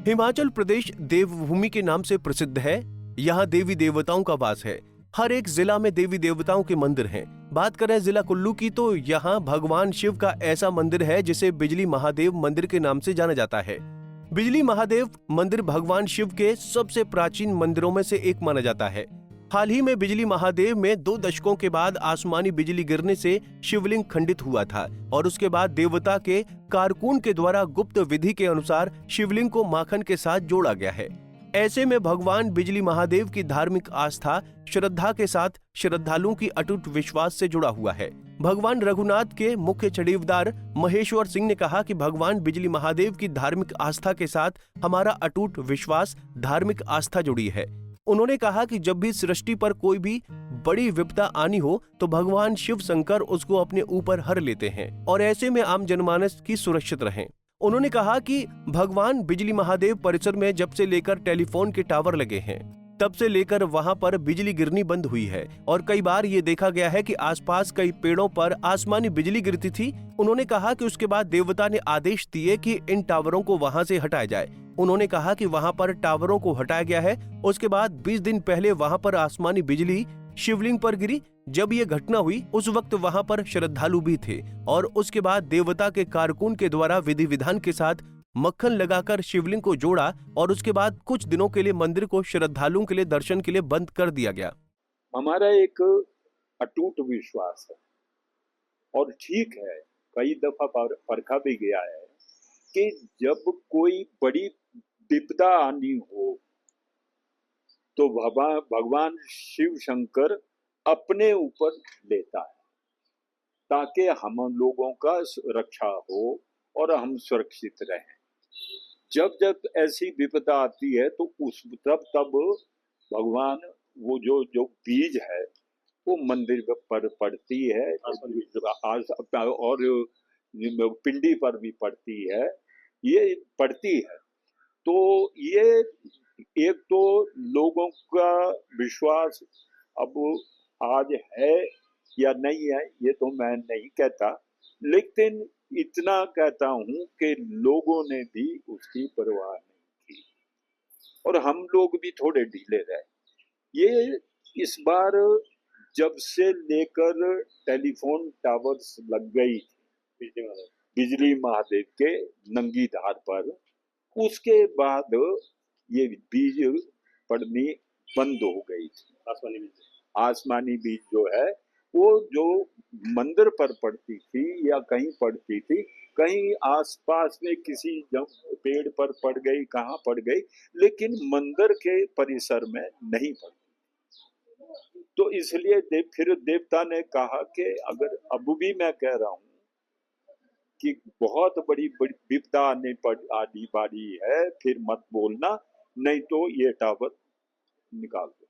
हिमाचल प्रदेश देवभूमि के नाम से प्रसिद्ध है। यहाँ देवी देवताओं का वास है। हर एक जिला में देवी देवताओं के मंदिर हैं। बात करें जिला कुल्लू की तो यहाँ भगवान शिव का ऐसा मंदिर है जिसे बिजली महादेव मंदिर के नाम से जाना जाता है। बिजली महादेव मंदिर भगवान शिव के सबसे प्राचीन मंदिरों में से एक माना जाता है। हाल ही में बिजली महादेव में 2 दशकों के बाद आसमानी बिजली गिरने से शिवलिंग खंडित हुआ था और उसके बाद देवता के कारकुन के द्वारा गुप्त विधि के अनुसार शिवलिंग को माखन के साथ जोड़ा गया है। ऐसे में भगवान बिजली महादेव की धार्मिक आस्था श्रद्धा के साथ श्रद्धालुओं की अटूट विश्वास से जुड़ा हुआ है। भगवान रघुनाथ के मुख्य छड़ीवदार महेश्वर सिंह ने कहा कि भगवान बिजली महादेव की धार्मिक आस्था के साथ हमारा अटूट विश्वास धार्मिक आस्था जुड़ी है। उन्होंने कहा कि जब भी सृष्टि पर कोई भी बड़ी विपदा आनी हो तो भगवान शिव शंकर उसको अपने ऊपर हर लेते हैं और ऐसे में आम जनमानस की सुरक्षित रहें। उन्होंने कहा कि भगवान बिजली महादेव परिसर में जब से लेकर टेलीफोन के टावर लगे हैं तब से लेकर वहां पर बिजली गिरनी बंद हुई है और कई बार ये देखा गया है कि आसपास कई पेड़ों पर आसमानी बिजली गिरती थी। उन्होंने कहा कि उसके बाद देवता ने आदेश दिए कि इन टावरों को वहां से हटाया जाए। उन्होंने कहा कि वहां पर टावरों को हटाया गया है। उसके बाद 20 दिन पहले वहां पर आसमानी बिजली शिवलिंग पर गिरी। जब ये घटना हुई उस वक्त वहां पर श्रद्धालु भी थे और उसके बाद देवता के कारकुन के द्वारा विधि विधान के साथ मक्खन लगाकर शिवलिंग को जोड़ा और उसके बाद कुछ दिनों के लिए मंदिर को श्रद्धालुओं के लिए दर्शन के लिए बंद कर दिया गया। हमारा एक अटूट विश्वास है और ठीक है, कई दफा परखा भी गया है कि जब कोई बड़ी विपदा आनी हो तो भगवान शिव शंकर अपने ऊपर लेता है ताकि हम लोगों का रक्षा हो और हम सुरक्षित रहें। जब जब ऐसी विपदा आती है तो उस तब भगवान वो जो बीज है वो मंदिर पर पड़ती है और पिंडी पर भी पड़ती है, ये पड़ती है। तो ये एक तो लोगों का विश्वास अब आज है या नहीं है ये तो मैं नहीं कहता, लेकिन इतना कहता हूं कि लोगों ने भी उसकी परवाह नहीं की और हम लोग भी थोड़े ढीले रहे। ये इस बार जब से लेकर टेलीफोन टावर्स लग गई बिजली महादेव के नंगी धार पर, उसके बाद ये बीज पड़नी बंद हो गई थी। आसमानी बीज जो है वो जो मंदिर पर पड़ती थी या कहीं पड़ती थी, कहीं आसपास में किसी पेड़ पर पड़ गई, कहाँ पड़ गई, लेकिन मंदिर के परिसर में नहीं पड़ी। तो इसलिए फिर देवता ने कहा कि अगर अब भी मैं कह रहा हूं कि बहुत बड़ी विपदा आने आने वाली है, फिर मत बोलना, नहीं तो ये टावर निकाल दो।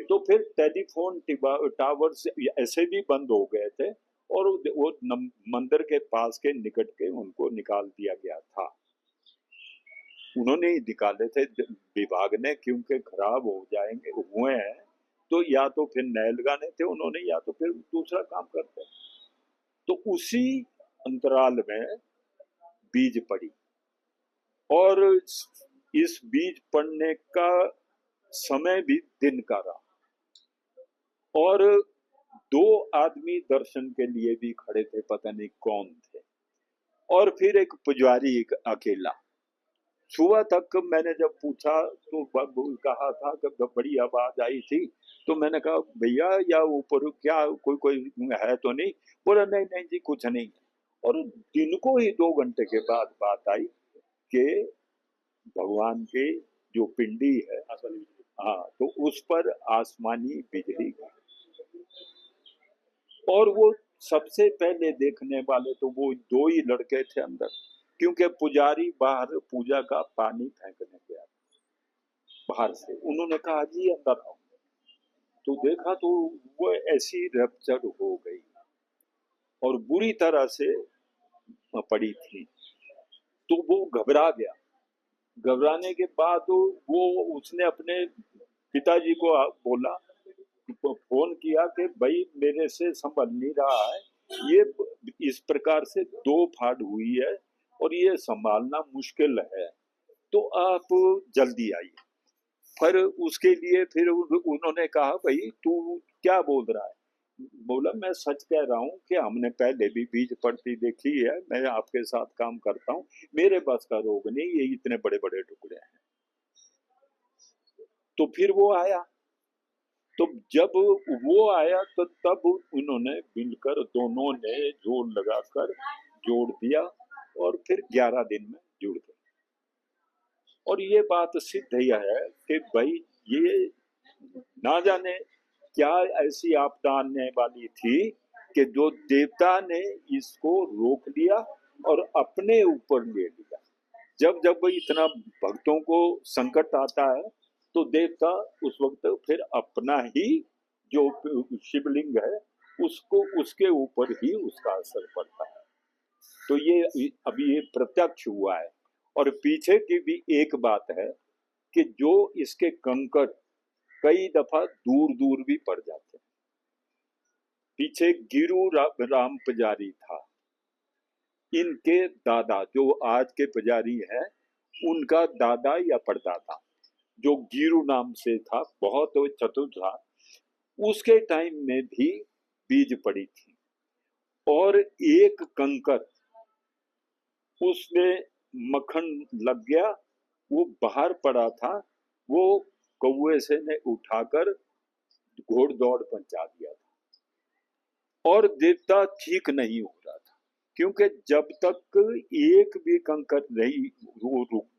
तो फिर टेलीफोन टावर ऐसे भी बंद हो गए थे और वो मंदिर के पास के निकट के उनको निकाल दिया गया था। उन्होंने ही निकाले थे विभाग ने, क्योंकि खराब हो जाएंगे हुए हैं तो या तो फिर नए लगाने थे उन्होंने या तो फिर दूसरा काम करते। तो उसी अंतराल में बीज पड़ी और इस बीज पड़ने का समय भी दिन का रहा और 2 आदमी दर्शन के लिए भी खड़े थे, पता नहीं कौन थे, और फिर एक पुजारी अकेला। सुबह तक मैंने जब पूछा तो कहा था कि बड़ी आवाज आई थी, तो मैंने कहा भैया या ऊपर क्या कोई है तो नहीं? बोला नहीं नहीं जी कुछ नहीं। और दिन को ही 2 घंटे के बाद बात आई कि भगवान के जो पिंडी है, हाँ, तो उस पर आसमानी बिजली और वो सबसे पहले देखने वाले तो वो 2 ही लड़के थे अंदर, क्योंकि पुजारी बाहर पूजा का पानी फेंकने गया बाहर से। उन्होंने कहा जी अंदर आओ, तो देखा तो वो ऐसी रपचड़ हो गई और बुरी तरह से पड़ी थी, तो वो घबरा गया। घबराने के बाद वो उसने अपने पिताजी को बोला, फोन किया कि भाई मेरे से संभल नहीं रहा है, ये इस प्रकार से 2 फाड़ हुई है और ये संभालना मुश्किल है, तो आप जल्दी आइए। पर उसके लिए फिर उन्होंने कहा, भाई तू क्या बोल रहा है? बोला, मैं सच कह रहा हूँ कि हमने पहले भी बीज पड़ती देखी है, मैं आपके साथ काम करता हूँ, मेरे बस का रोग नहीं, ये इतने बड़े बड़े टुकड़े हैं। तो फिर वो आया, तो जब वो आया तो तब उन्होंने मिलकर दोनों ने जोर लगाकर जोड़ दिया और फिर 11 दिन में जुड़ गए। और ये बात सिद्ध ही है कि भाई ये ना जाने क्या ऐसी आपदा आने वाली थी कि जो देवता ने इसको रोक लिया और अपने ऊपर ले लिया। जब जब इतना भक्तों को संकट आता है तो देवता उस वक्त फिर अपना ही जो शिवलिंग है उसको उसके ऊपर ही उसका असर पड़ता है। तो ये अभी ये प्रत्यक्ष हुआ है। और पीछे की भी एक बात है कि जो इसके कंकड़ कई दफा दूर दूर भी पड़ जाते हैं। पीछे गिरु राम पुजारी था, इनके दादा जो आज के पुजारी है उनका दादा या परदादा जो गिरु नाम से था, बहुत चतुर था, उसके टाइम में भी बीज पड़ी थी और एक कंकर उसमें मक्खन लग गया, वो बाहर पड़ा था, वो कौवे से ने उठाकर घोड़ दौड़ पहुंचा दिया था। और देवता ठीक नहीं हो रहा था क्योंकि जब तक एक भी कंकर नहीं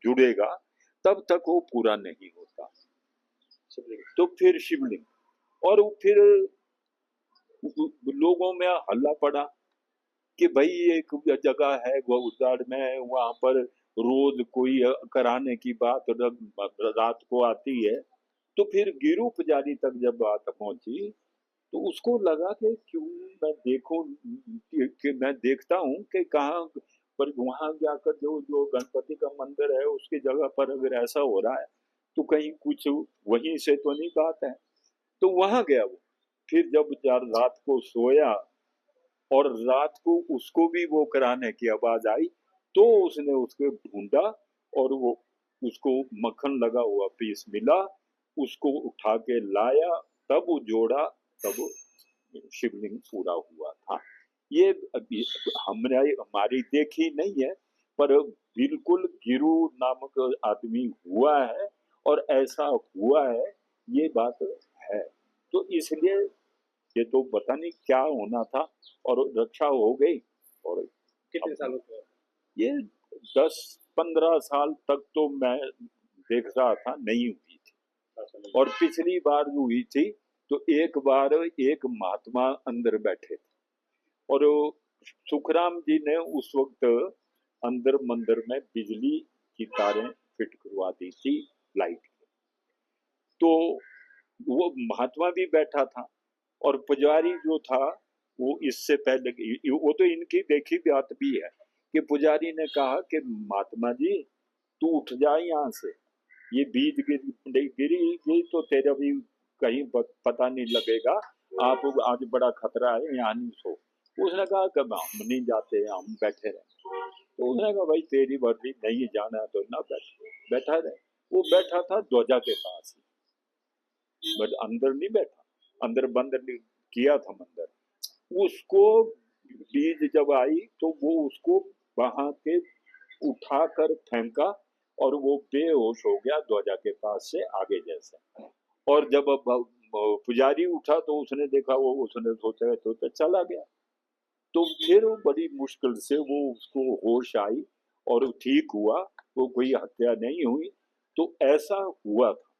जुड़ेगा तब तक वो पूरा नहीं होता। तो फिर शिवलिंग, और फिर लोगों में हल्ला पड़ा कि भाई एक जगह है गौदाड़ में, वहां पर रोज कोई कराने की बात रात को आती है। तो फिर गिरु पुजारी तक जब बात पहुंची तो उसको लगा कि क्यों मैं देखूं कि मैं देखता हूं कि कहाँ पर वहां जाकर जो जो गणपति का मंदिर है उसकी जगह पर अगर ऐसा हो रहा है तो कहीं कुछ वहीं से तो नहीं बात है। तो वहां गया वो। फिर जब रात को सोया और रात को उसको भी वो कराने की आवाज आई तो उसने उसको ढूंढा और वो उसको मक्खन लगा हुआ पीस मिला, उसको उठा के लाया, तब वो जोड़ा, तब शिवलिंग पूरा हुआ था। ये अभी हमारी देखी नहीं है पर बिल्कुल गिरु नामक आदमी हुआ है और ऐसा हुआ है, ये बात है। तो इसलिए ये तो पता नहीं क्या होना था और रक्षा हो गई। और कितने सालों से? ये 10-15 साल तक तो मैं देख रहा था नहीं हुई थी। और पिछली बार हुई थी तो एक बार एक महात्मा अंदर बैठे थे और सुखराम जी ने उस वक्त अंदर मंदिर में बिजली की तारें फिट करवा दी थी, लाइट की। तो वो महात्मा भी बैठा था और पुजारी जो था वो इससे पहले, वो तो इनकी देखी बात भी है कि पुजारी ने कहा कि महात्मा जी तू उठ जा यहाँ से, ये बीज गिरी तो तेरा भी कहीं पता नहीं लगेगा, आप आज बड़ा खतरा है, यहाँ नहीं सो। उसने कहा कि हम नहीं जाते, हम बैठे रहे। तो उसने कहा भाई तेरी मर्जी, नहीं जाना तो ना बैठा रहे। वो बैठा था ध्वजा के पास, बट अंदर नहीं बैठा, अंदर बंद किया था मंदिर। उसको बीज जब आई तो वो उसको वहां के उठाकर फेंका और वो बेहोश हो गया ध्वजा के पास से आगे जैसे। और जब पुजारी उठा तो उसने देखा, वो उसने सोचा तो चला गया। तो फिर बड़ी मुश्किल से वो उसको होश आई और ठीक हुआ, वो कोई हत्या नहीं हुई। तो ऐसा हुआ था।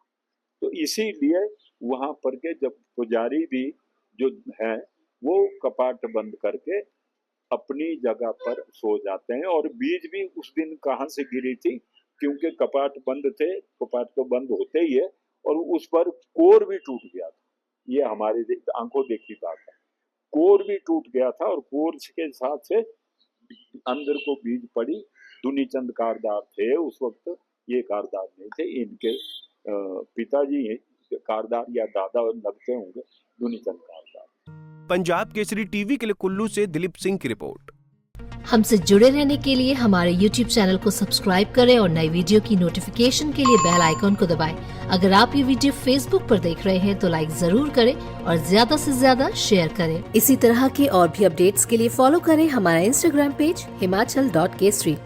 तो इसीलिए वहां पर के जब पुजारी भी जो है वो कपाट बंद करके अपनी जगह पर सो जाते हैं। और बीज भी उस दिन कहाँ से गिरी थी, क्योंकि कपाट बंद थे, कपाट तो बंद होते ही है, और उस पर कोर भी टूट गया था। ये हमारी आंखों देखी बात है, कोर भी टूट गया था और कोर के साथ से अंदर को बीज पड़ी। दुनीचंद कारदार थे उस वक्त, ये कारदार नहीं थे, इनके पिताजी कारदार या दादा लगते होंगे, दुनीचंद कारदार। पंजाब केसरी टीवी के लिए कुल्लू से दिलीप सिंह की रिपोर्ट। हमसे जुड़े रहने के लिए हमारे YouTube चैनल को सब्सक्राइब करें और नई वीडियो की नोटिफिकेशन के लिए बेल आइकॉन को दबाएं। अगर आप ये वीडियो Facebook पर देख रहे हैं तो लाइक जरूर करें और ज्यादा से ज्यादा शेयर करें। इसी तरह के और भी अपडेट्स के लिए फॉलो करें हमारा Instagram पेज himachal.kesri।